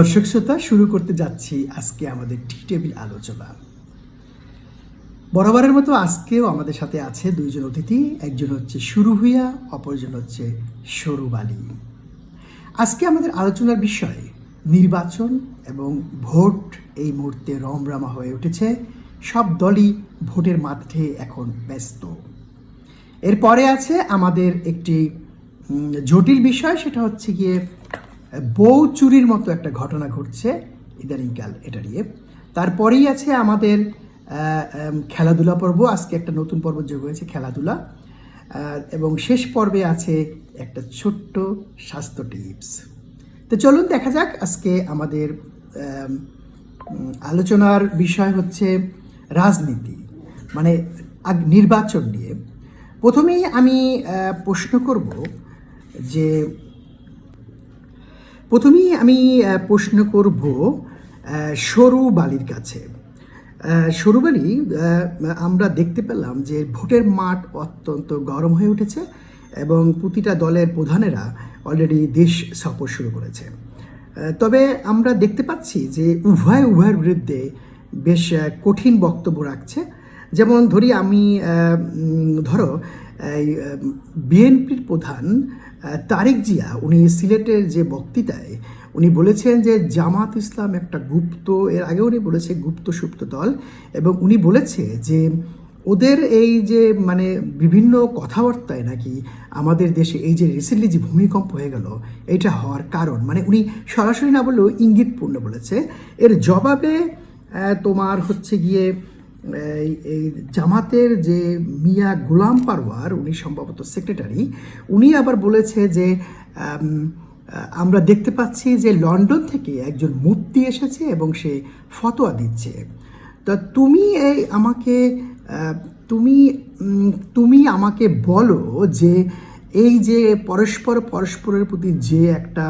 দর্শক শ্রোতা, শুরু করতে যাচ্ছি আজকে আমাদের টি টেবিল আলোচনা। বরাবরের মতো আজকেও আমাদের সাথে আছে দুইজন অতিথি, একজন হচ্ছে শুরু ভূঁইয়া, অপরজন হচ্ছে সরুব আলী। আজকে আমাদের আলোচনার বিষয় নির্বাচন এবং ভোট। এই মুহূর্তে রমরমা হয়ে উঠেছে, সব দলই ভোটের মাঠে এখন ব্যস্ত। এরপরে আছে আমাদের একটি জটিল বিষয়, সেটা হচ্ছে গিয়ে বউ চুরির মতো একটা ঘটনা ঘটছে ইদানিংকাল, এটা নিয়ে। তারপরেই আছে আমাদের খেলাধুলা পর্ব, আজকে একটা নতুন পর্ব যোগ হয়েছে খেলাধুলা, এবং শেষ পর্বে আছে একটা ছোট্ট স্বাস্থ্য টিপস। তো চলুন দেখা যাক আজকে আমাদের আলোচনার বিষয় হচ্ছে রাজনীতি, মানে নির্বাচন নিয়ে। প্রথমেই আমি প্রশ্ন করব সরুব আলীর কাছে। সরুব আলী, আমরা দেখতে পেলাম যে ভোটের মাঠ অত্যন্ত গরম হয়ে উঠেছে এবং প্রতিটা দলের প্রধানেরা অলরেডি দেশ সফর শুরু করেছে। তবে আমরা দেখতে পাচ্ছি যে উভয়ের বিরুদ্ধে বেশ কঠিন বক্তব্য রাখছে। যেমন ধরো বিএনপির প্রধান তারেক জিয়া, উনি সিলেটের যে বক্তৃতায় উনি বলেছেন যে জামাত ইসলাম একটা গুপ্ত, এর আগে উনি বলেছে গুপ্ত সুপ্ত দল, এবং উনি বলেছে যে ওদের এই যে মানে বিভিন্ন কথাবার্তায় নাকি আমাদের দেশে এই যে রিসেন্টলি যে ভূমিকম্প হয়ে গেল, এটা হওয়ার কারণ, মানে উনি সরাসরি না বললেও ইঙ্গিতপূর্ণ বলেছে। এর জবাবে তোমার হচ্ছে গিয়ে এই জামাতের যে মিয়া গোলাম পারওয়ার, উনি সম্ভবত সেক্রেটারি, উনি আবার বলেছে যে আমরা দেখতে পাচ্ছি যে লন্ডন থেকে একজন মুফতি এসেছে এবং সে ফতোয়া দিচ্ছে। তা তুমি আমাকে বলো যে এই যে পরস্পরের প্রতি যে একটা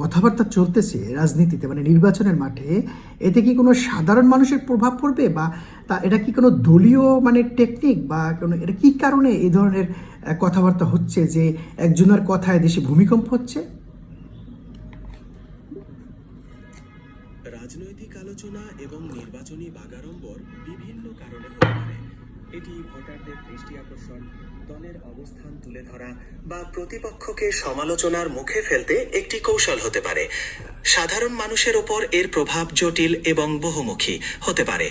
কথাবার্তা চলতেছে রাজনীতিতে, মানে নির্বাচনের মাঠে, এতে কি কোনো সাধারণ মানুষের প্রভাব পড়বে, বা এটা কি কোনো দলীয় মানে টেকনিক, বা এটা কি কারণে এই ধরনের কথাবার্তা হচ্ছে যে একজনের কথায় দেশে ভূমিকম্প হচ্ছে? রাজনৈতিক আলোচনা এবং নির্বাচনী বাগাড়ম্বর বিভিন্ন কারণে হতে পারে। এটি ভোটারদের দৃষ্টি আকর্ষণ, দলের অবস্থান তুলে ধরা বা প্রতিপক্ষকে সমালোচনার মুখে ফেলতে একটি কৌশল হতে পারে। সাধারণ মানুষের ওপর এর প্রভাব জটিল এবং বহুমুখী হতে পারে।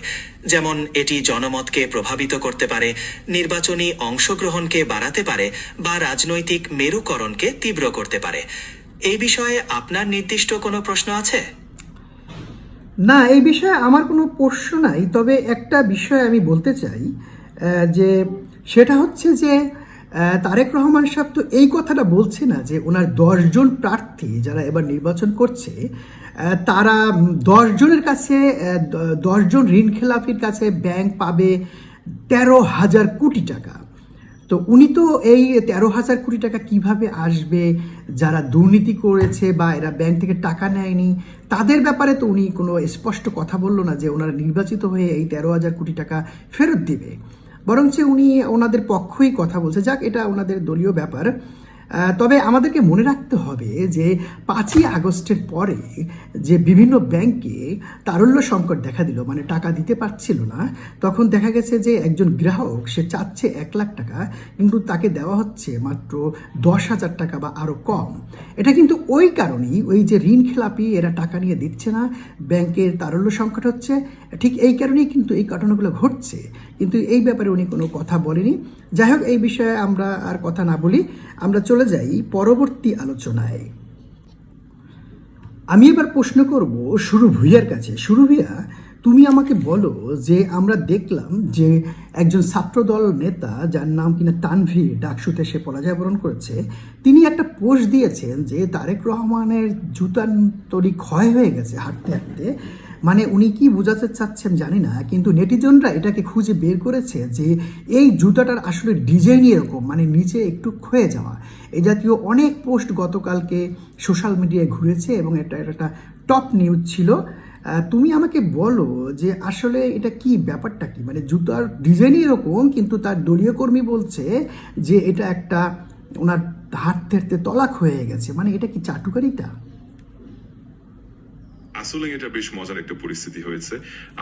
যেমন এটি জনমতকে প্রভাবিত করতে পারে, নির্বাচনী অংশগ্রহণকে বাড়াতে পারে বা রাজনৈতিক মেরুকরণকে তীব্র করতে পারে। এই বিষয়ে আপনার নির্দিষ্ট কোনো প্রশ্ন আছে? না, এই বিষয়ে আমার কোনো প্রশ্ন নাই, তবে একটা বিষয় আমি বলতে চাই, যে সেটা হচ্ছে যে তারেক রহমান সাহেব তো এই কথাটা বলছে না যে ওনার 10জন প্রার্থী যারা এবার নির্বাচন করছে, তারা 10জনের কাছে 10জন ঋণ খেলাপির কাছে ব্যাংক পাবে 13,000 কোটি টাকা। তো উনি তো এই 13,000 কোটি টাকা কিভাবে আসবে, যারা দুর্নীতি করেছে বা এরা ব্যাংক থেকে টাকা নেয়নি তাদের ব্যাপারে তো উনি কোনো স্পষ্ট কথা বললো না যে ওনারা নির্বাচিত হয়ে এই 13,000 কোটি টাকা ফেরত দিবে, বরঞ্চ উনি ওনাদের পক্ষই কথা বলছে। যাক, এটা ওনাদের দলীয় ব্যাপার। তবে আমাদেরকে মনে রাখতে হবে যে 5ই আগস্টের পরে যে বিভিন্ন ব্যাংকে তারল্য সংকট দেখা দিল, মানে টাকা দিতে পারছিল না, তখন দেখা গেছে যে একজন গ্রাহক সে চাচ্ছে 1 লাখ টাকা, কিন্তু তাকে দেওয়া হচ্ছে মাত্র 10,000 টাকা বা আরও কম। এটা কিন্তু ওই কারণেই, ওই যে ঋণ খেলাপি এরা টাকা নিয়ে দিচ্ছে না, ব্যাংকের তারল্য সংকট হচ্ছে, ঠিক এই কারণেই কিন্তু এই ঘটনাগুলো ঘটছে। কিন্তু এই ব্যাপারে উনি কোনো কথা বলেনি। যাই হোক, এই বিষয়ে আমরা আর কথা না বলি, আমরা চলে যাই পরবর্তী আলোচনায়। আমি এবার প্রশ্ন করব শুরু ভূঁইয়ার কাছে। শুরু ভূঁইয়া, তুমি আমাকে বলো যে আমরা দেখলাম যে একজন ছাত্রদল নেতা, যার নাম কিনা তানভীর, ডাকসুতে সে পরাজয় বরণ করেছে, তিনি একটা পোস্ট দিয়েছেন যে তারেক রহমানের জুতার তৈরি ক্ষয় হয়ে গেছে হাঁটতে হাঁটতে। মানে উনি কি বোঝাতে চাচ্ছেন জানি না, কিন্তু নেটিজনরা এটাকে খুঁজে বের করেছে যে এই জুতাটার আসলে ডিজাইনই এরকম, মানে নিচে একটু ক্ষয়ে যাওয়া। এই জাতীয় অনেক পোস্ট গতকালকে সোশ্যাল মিডিয়ায় ঘুরেছে এবং এটা একটা টপ নিউজ ছিল। তুমি আমাকে বলো যে আসলে এটা কি, ব্যাপারটা কি, মানে জুতার ডিজাইনই এরকম কিন্তু তার দলীয় কর্মী বলছে যে এটা একটা ওনার হাঁটতে হাঁটতে তলাক হয়ে গেছে, মানে এটা কি চাটুকারিতা? আসলে এটা বেশ মজার একটা পরিস্থিতি হয়েছে।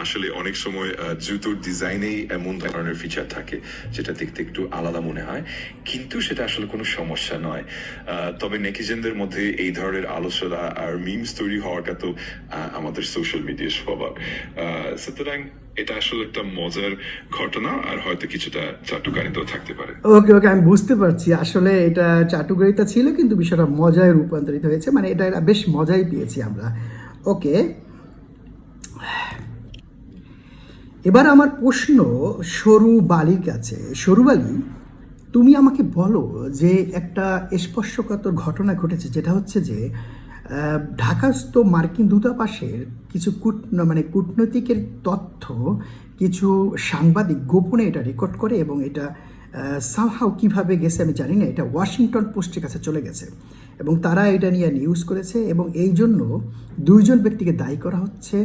আসলে অনেক সময় জুতোর ডিজাইনেই এমন ধরনের ফিচার থাকে যেটা দেখতে একটু আলাদা মনে হয়, কিন্তু সেটা আসলে কোনো সমস্যা নয়। তবে নেটিজেনদের মধ্যে এই ধরনের আলোচনা আর মিমস তৈরি হওয়াটা তো আমাদের সোশ্যাল মিডিয়ার স্বভাব। সুতরাং এটা আসলে একটা মজার ঘটনা, আর হয়তো কিছুটা চাটুকারিতাও থাকতে পারে। ওকে ওকে, আমি বুঝতে পারছি আসলে এটা চাটুকারিতা ছিল, কিন্তু বিষয়টা মজায় রূপান্তরিত হয়েছে, মানে এটা বেশ মজাই পেয়েছি আমরা। ওকে, এবার আমার প্রশ্ন সরু বালির কাছে। সরু বালি, তুমি আমাকে বলো যে একটা স্পর্শকাতর ঘটনা ঘটেছে, যেটা হচ্ছে যে ঢাকাস্থ মার্কিন দূতাবাসের কিছু কূটনৈতিকের তথ্য কিছু সাংবাদিক গোপনে এটা রেকর্ড করে, এবং এটা সামহাও কিভাবে গেছে আমি জানি না, এটা ওয়াশিংটন পোস্টের কাছে চলে গেছে এবং তারা এটা নিয়ে নিউজ করেছে, এবং এই জন্য দুইজন ব্যক্তিকে দায়ী করা হচ্ছে।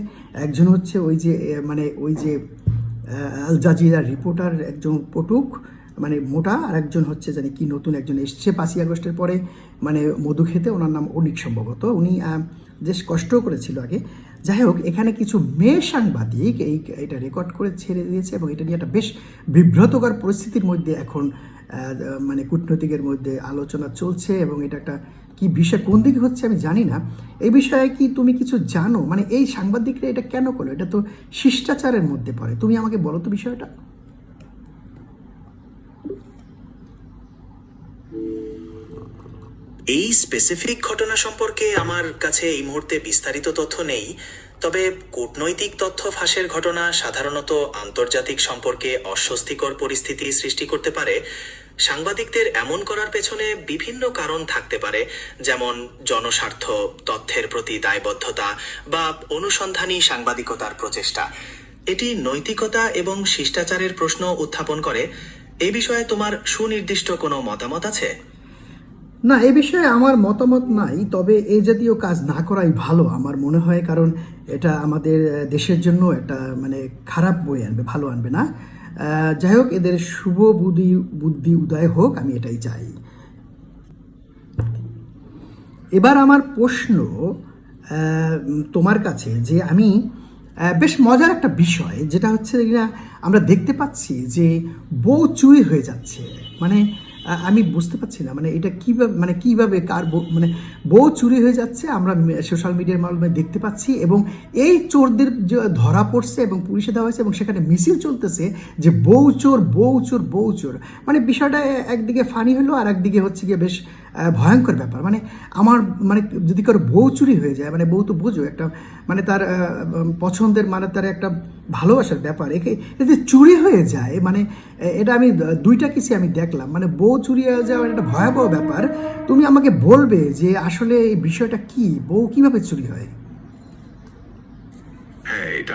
একজন হচ্ছে ওই যে আল জাজিরার রিপোর্টার, একজন পটুক মানে মোটা, আর একজন হচ্ছে জানি কি নতুন একজন এসছে 5ই আগস্টের পরে মানে মধু খেতে, ওনার নাম অনিক সম্ভবত, উনি বেশ কষ্টও করেছিল আগে। যাই হোক, এখানে কিছু মেয়ে সাংবাদিক এটা রেকর্ড করে ছেড়ে দিয়েছে, এবং এটা নিয়ে একটা বেশ বিব্রতকর পরিস্থিতির মধ্যে এখন মানে কূটনৈতিকের মধ্যে আলোচনা চলছে, এবং এটা একটা কি বিষয় কোন দিকে হচ্ছে আমি জানি না। এই বিষয়ে কি তুমি কিছু জানো? মানে এই সাংবাদিকরা এটা কেন করলো? এটা তো শিষ্টাচারের মধ্যে পড়ে, তুমি আমাকে বলো তো বিষয়টা। এই স্পেসিফিক ঘটনা সম্পর্কে আমার কাছে এই মুহূর্তে বিস্তারিত তথ্য নেই, তবে কূটনৈতিক তথ্য ফাঁসের ঘটনা সাধারণত আন্তর্জাতিক সম্পর্কে অস্বস্তিকর পরিস্থিতি সৃষ্টি করতে পারে। সাংবাদিকদের এমন করার পেছনে বিভিন্ন কারণ থাকতে পারে, যেমন জনস্বার্থ, তথ্যের প্রতি দায়বদ্ধতা বা অনুসন্ধানী সাংবাদিকতার প্রচেষ্টা। এটি নৈতিকতা এবং শিষ্টাচারের প্রশ্ন উত্থাপন করে। এই বিষয়ে তোমার সুনির্দিষ্ট কোনো মতামত আছে? না, এই বিষয়ে আমার মতামত নাই, তবে এই জাতীয় কাজ না করাই ভালো আমার মনে হয়, কারণ এটা আমাদের দেশের জন্য একটা মানে খারাপ বই আনবে, ভালো আনবে না। যাই হোক, এদের শুভ বুদ্ধি উদয় হোক, আমি এটাই চাই। এবার আমার প্রশ্ন তোমার কাছে, যে আমি বেশ মজার একটা বিষয়, যেটা হচ্ছে কিনা আমরা দেখতে পাচ্ছি যে বউ চুরি হয়ে যাচ্ছে। মানে আমি বুঝতে পারছি না, মানে এটা কিভাবে কার মানে বউ চুরি হয়ে যাচ্ছে আমরা সোশ্যাল মিডিয়ার মাধ্যমে দেখতে পাচ্ছি, এবং এই চোরদের ধরা পড়ছে এবং পুলিশে দেওয়া হয়েছে, এবং সেখানে মিছিল চলতেছে যে বউ চোর বউ চোর বউ চোর। মানে বিষয়টা একদিকে ফানি হলো, আর একদিকে হচ্ছে গিয়ে বেশ ভয়ঙ্কর ব্যাপার। মানে আমার মানে যদি কারো বউ চুরি হয়ে যায়, মানে বউ তো বোঝো একটা মানে তার পছন্দের, মানে তার একটা ভালোবাসার ব্যাপার, এতে চুরি হয়ে যায়, মানে এটা আমি দুইটা কিছু আমি দেখলাম, মানে বউ চুরি হয়ে যাওয়ার একটা ভয়াবহ ব্যাপার। তুমি আমাকে বলবে যে আসলে এই বিষয়টা কি, বউ কিভাবে চুরি হয়? হ্যাঁ, এটা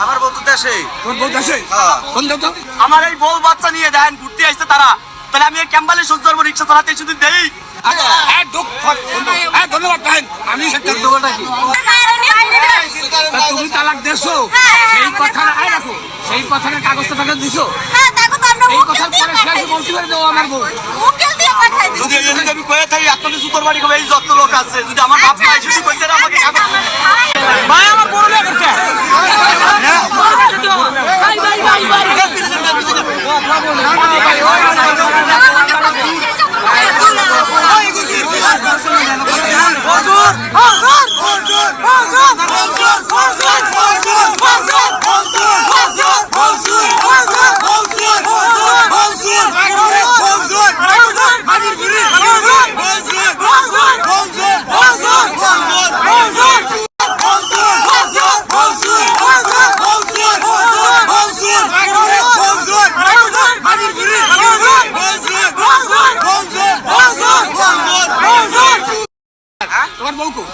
আমার বউ তো দেশে। তোর বউ দেশে? হ্যাঁ। কোন দেব তো? আমার এই বউ বাচ্চা নিয়ে দেন ঘুরতে আসছে তারা, তাহলে আমি ক্যাম্বালে সহ্য করবো, রিক্সা চালাতে শুধু দেই। ধন্যবাদ ভাই, আমি তুমি তালাক দেছো, সেই কথাটা রাখো, সেই কথাটা কাগজটা টাকা দিছো, এই কথার পরে শেষ বলতে পারে দেবো আমার বউ। যদি আমি কয়ে থাকি আপনাদের সুতোর বাড়ি হবে, এই যত লোক আছে, যদি আমার বাপ মাই যদি কইতে না আমাকে ভাই আমার বড় বিয়ে করছে।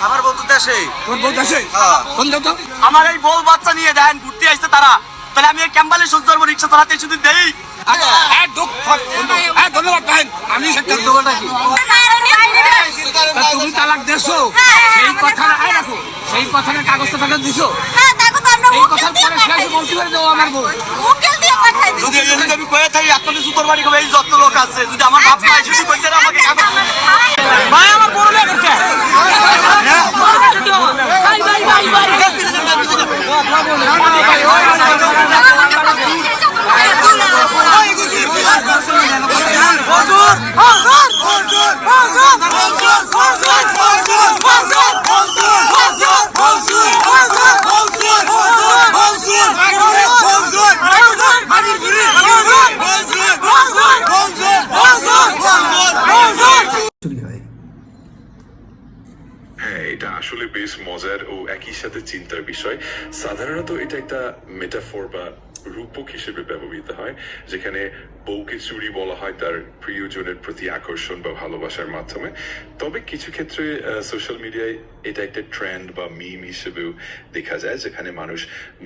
আমার বউ তো দেশে। তোর বউ দেশে? হ্যাঁ। কোন দেব তো? আমার এই বউ বাচ্চা নিয়ে দেন ঘুরতে আসছে তারা, তাহলে আমি ক্যাম্বালে সহ্য করবো, রিক্সা চালাতে শুধু দেই। ধন্যবাদ ভাই, আমি তুমি তালাক দেছো, সেই কথাটা রাখো, সেই কথাটা কাগজটা টাকা দিছো, এই কথার বলতে পারে দেবো আমার বউ। যদি এদিকে আমি কয়ে থাকি আপনাদের জুতোর বাড়ি খাবে এই যত লোক আছে যদি আমার বাপ মাই যদি কইতে না আমাকে কাগজ ভাই আমার বড় লোক আছে চুরি হয়। হ্যাঁ, এটা আসলে বেশ মজার ও একই সাথে চিন্তার বিষয়। সাধারণত এটা একটা মেটাফোর বা রূপক হিসেবে ব্যবহৃত হয়, যেখানে বউকে চুরি বলা হয় তার প্রিয়জনের প্রতি আকর্ষণ বা ভালোবাসার মাধ্যমে। তবে কিছু ক্ষেত্রে সোশ্যাল মিডিয়ায় এটা একটা ট্রেন্ড বা মিম হিসেবেও দেখা যায়, যেখানে মানুষ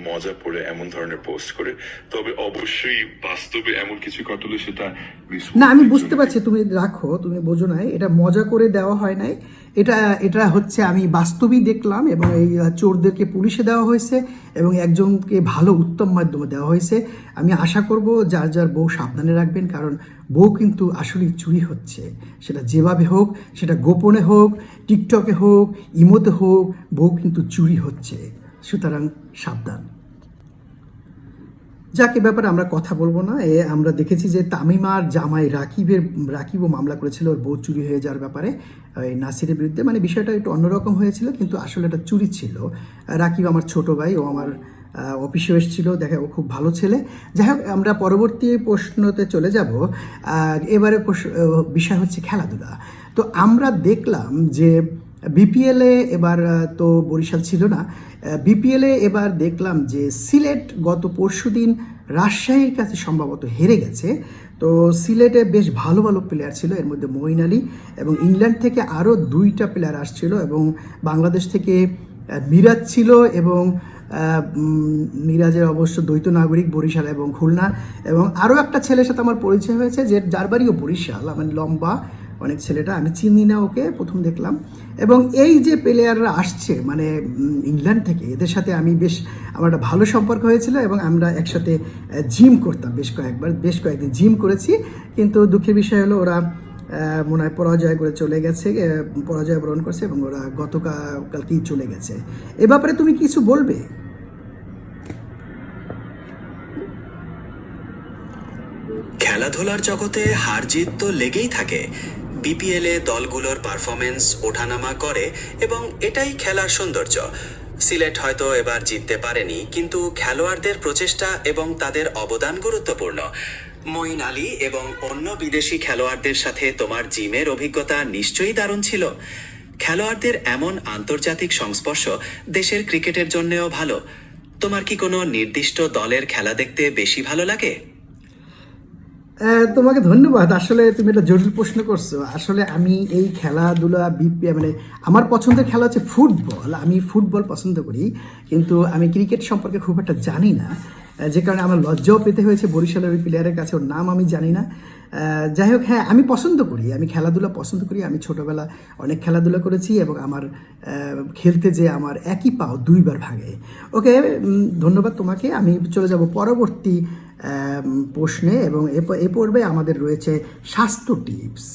মজা পড়ে এমন ধরনের পোস্ট করে। তবে অবশ্যই বাস্তবে এমন কিছু ঘটলে সেটা না, আমি বুঝতে পারছি, তুমি রাখো, তুমি বোঝো নাই, এটা মজা করে দেওয়া হয় নাই, এটা হচ্ছে আমি বাস্তবেই দেখলাম। এবং এই চোরদেরকে পুলিশে দেওয়া হয়েছে এবং একজনকে ভালো উত্তম মাধ্যমে দেওয়া হয়েছে। আমি আশা করব যার যার বউ সাবধানে রাখবেন, কারণ বউ কিন্তু আসলেই চুরি হচ্ছে, সেটা যেভাবে হোক, সেটা গোপনে হোক, টিকটকে হোক, ইমোতে হোক, বউ কিন্তু চুরি হচ্ছে। সুতরাং সাবধান। যাকে ব্যাপারে আমরা কথা বলবো না। আমরা দেখেছি যে তামিমার জামাই রাকিবও মামলা করেছিল ওর বউ চুরি হয়ে যাওয়ার ব্যাপারে, এই নাসিরের বিরুদ্ধে। মানে বিষয়টা একটু অন্যরকম হয়েছিল, কিন্তু আসলে এটা চুরি ছিল। রাকিব আমার ছোট ভাই, ও আমার অফিসে এসেছিল, দেখে ও খুব ভালো ছেলে। যাই হোক, আমরা পরবর্তী প্রশ্নতে চলে যাব। এবারে বিষয় হচ্ছে খেলাধুলা। তো আমরা দেখলাম যে বিপিএলে এবার তো বরিশাল ছিল না, বিপিএলে এবার দেখলাম যে সিলেট গত পরশুদিন রাজশাহীর কাছে সম্ভবত হেরে গেছে। তো সিলেটে বেশ ভালো ভালো প্লেয়ার ছিল, এর মধ্যে মঈন আলী, এবং ইংল্যান্ড থেকে আরও 2টা প্লেয়ার আসছিল, এবং বাংলাদেশ থেকে মিরাজ ছিল, এবং মিরাজের অবশ্য দ্বৈত নাগরিক, বরিশাল এবং খুলনা। এবং আরও একটা ছেলের সাথে আমার পরিচয় হয়েছে, যে যার বাড়িও বরিশাল, মানে লম্বা অনেক ছেলেটা, আমি চিনি না ওকে, প্রথম দেখলাম। এবং এই যে প্লেয়াররা আসছে মানে ইংল্যান্ড থেকে, এদের সাথে আমি আমার একটা ভালো সম্পর্ক হয়েছিল, এবং আমরা একসাথে জিম করতাম বেশ কয়েকদিন জিম করেছি। কিন্তু দুঃখের বিষয় হলো ওরা মনে হয় পরাজয় বরণ করছে, এবং ওরা গতকালকেই চলে গেছে। এ ব্যাপারে তুমি কিছু বলবে? খেলাধুলার জগতে হার জিত তো লেগেই থাকে। বিপিএলে দলগুলোর পারফরমেন্স ওঠানামা করে এবং এটাই খেলার সৌন্দর্য। সিলেট হয়তো এবার জিততে পারেনি, কিন্তু খেলোয়াড়দের প্রচেষ্টা এবং তাদের অবদান গুরুত্বপূর্ণ। মঈন আলী এবং অন্য বিদেশি খেলোয়াড়দের সাথে তোমার জিমের অভিজ্ঞতা নিশ্চয়ই দারুণ ছিল। খেলোয়াড়দের এমন আন্তর্জাতিক সংস্পর্শ দেশের ক্রিকেটের জন্যও ভালো। তোমার কি কোনো নির্দিষ্ট দলের খেলা দেখতে বেশি ভালো লাগে? তোমাকে ধন্যবাদ। আসলে তুমি একটা জটিল প্রশ্ন করছো। আসলে আমি এই খেলাধুলা মানে আমার পছন্দের খেলা হচ্ছে ফুটবল। আমি ফুটবল পছন্দ করি, কিন্তু আমি ক্রিকেট সম্পর্কে খুব একটা জানি না, যে কারণে আমার লজ্জাও পেতে হয়েছে বরিশালের ওই প্লেয়ারের কাছে, ওর নাম আমি জানি না। যাই হোক, হ্যাঁ, আমি খেলাধুলা পছন্দ করি। আমি ছোটোবেলা অনেক খেলাধুলা করেছি, এবং আমার খেলতে যে আমার একই পাও 2বার ভাঙে। ওকে, ধন্যবাদ তোমাকে। আমি চলে যাব পরবর্তী প্রশ্নে, এবং এ পর্বে আমাদের রয়েছে স্বাস্থ্য টিপস।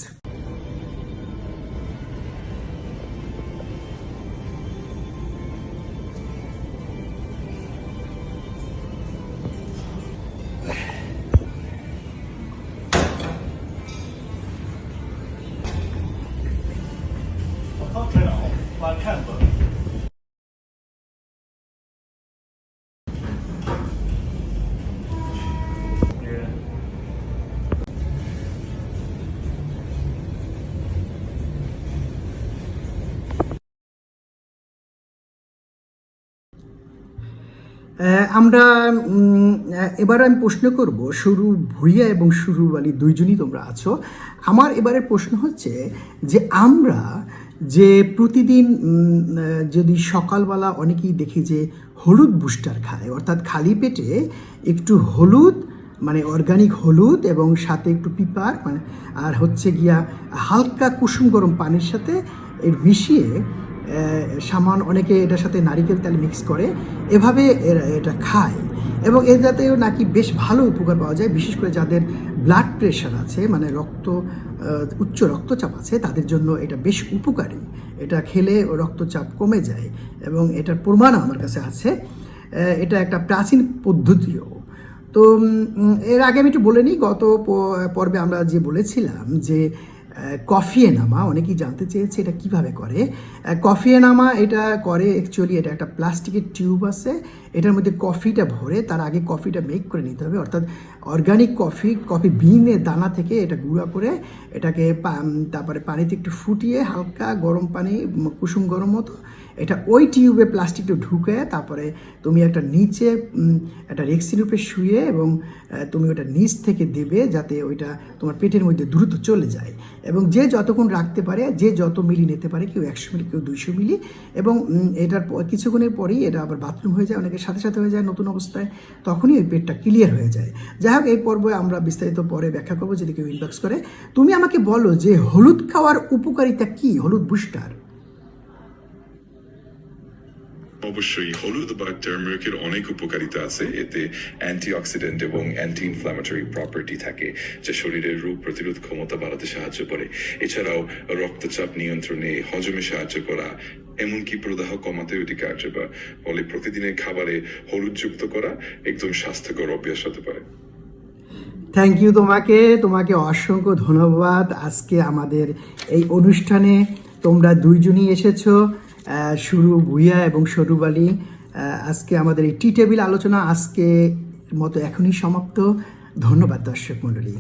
আমরা এবার আমি প্রশ্ন করব, শুরু ভুঁইয়া এবং শুরু আলী দুইজনই তোমরা আছো। আমার এবারের প্রশ্ন হচ্ছে যে আমরা যে প্রতিদিন যদি সকালবেলা অনেকেই দেখি যে হলুদ বুস্টার খায়, অর্থাৎ খালি পেটে একটু হলুদ, মানে অর্গানিক হলুদ, এবং সাথে একটু পিপার, মানে আর হচ্ছে গিয়া হালকা কুসুম গরম পানির সাথে এর মিশিয়ে অনেকে এটার সাথে নারিকেল তেল মিক্স করে, এভাবে এটা খায়। এবং এটাতেও নাকি বেশ ভালো উপকার পাওয়া যায়, বিশেষ করে যাদের ব্লাড প্রেশার আছে, মানে উচ্চ রক্তচাপ আছে, তাদের জন্য এটা বেশ উপকারী। এটা খেলে রক্তচাপ কমে যায় এবং এটার প্রমাণ আমার কাছে আছে। এটা একটা প্রাচীন পদ্ধতিও। তো এর আগে আমি একটু বলে নিই, গত পর্বে আমরা যে বলেছিলাম যে কফি এনামা, অনেকেই জানতে চেয়েছে এটা কিভাবে করে। কফি এনামা এটা করে অ্যাকচুয়ালি, এটা একটা প্লাস্টিকের টিউব আছে, এটার মধ্যে কফিটা ভরে তার আগে কফিটা মেক করে নিতে হবে, অর্থাৎ অর্গানিক কফি বিনের দানা থেকে এটা গুঁড়া করে এটাকে তারপরে পানিতে একটু ফুটিয়ে হালকা গরম পানি, কুসুম গরম মতো, এটা ওই টিউবে প্লাস্টিকটা ঢুকে তারপরে তুমি একটা নিচে একটা রেক্সির উপরে শুয়ে এবং তুমি ওটা নিচ থেকে দেবে যাতে ওইটা তোমার পেটের মধ্যে দ্রুত চলে যায়। এবং যে যতক্ষণ রাখতে পারে, যে যত মিলি নিতে পারে, কেউ 100 মিলি, কেউ 200 মিলি, এবং এটার কিছুক্ষণের পরেই এটা আবার বাথরুম হয়ে যায়, অনেকের সাথে সাথে হয়ে যায় নতুন অবস্থায়, তখনই ওই পেটটা ক্লিয়ার হয়ে যায়। যাই হোক, এই পর্বে আমরা বিস্তারিত পরে ব্যাখ্যা করবো যদি কেউ ইনবক্স করে। তুমি আমাকে বলো যে হলুদ খাওয়ার উপকারিতা কি, হলুদ বুস্টার? অবশ্যই হলুদ বা টার্মারিকের অনেক উপকারিতা আছে। এতে অ্যান্টিঅক্সিডেন্ট এবং অ্যান্টি ইনফ্ল্যামেটরি প্রপার্টি থাকে, যা শরীরের রোগ প্রতিরোধ ক্ষমতা বাড়াতে সাহায্য করে। এছাড়াও রক্তচাপ নিয়ন্ত্রণে, হজমে সাহায্য করা, এমনকি প্রদাহ কমাতেও এটি কার্যকর। ফলে প্রতিদিনের খাবারে হলুদ যুক্ত করা একদম স্বাস্থ্যকর অভ্যাস হতে পারে। থ্যাংক ইউ তোমাকে অসংখ্য ধন্যবাদ। আজকে আমাদের এই অনুষ্ঠানে তোমরা দুইজনই এসেছো, শুরু ভুইয়া এবং সরু বালি। আজকে আমাদের এই টি টেবিল আলোচনা আজকে মতো এখনই সমাপ্ত। ধন্যবাদ দর্শক মণ্ডলী।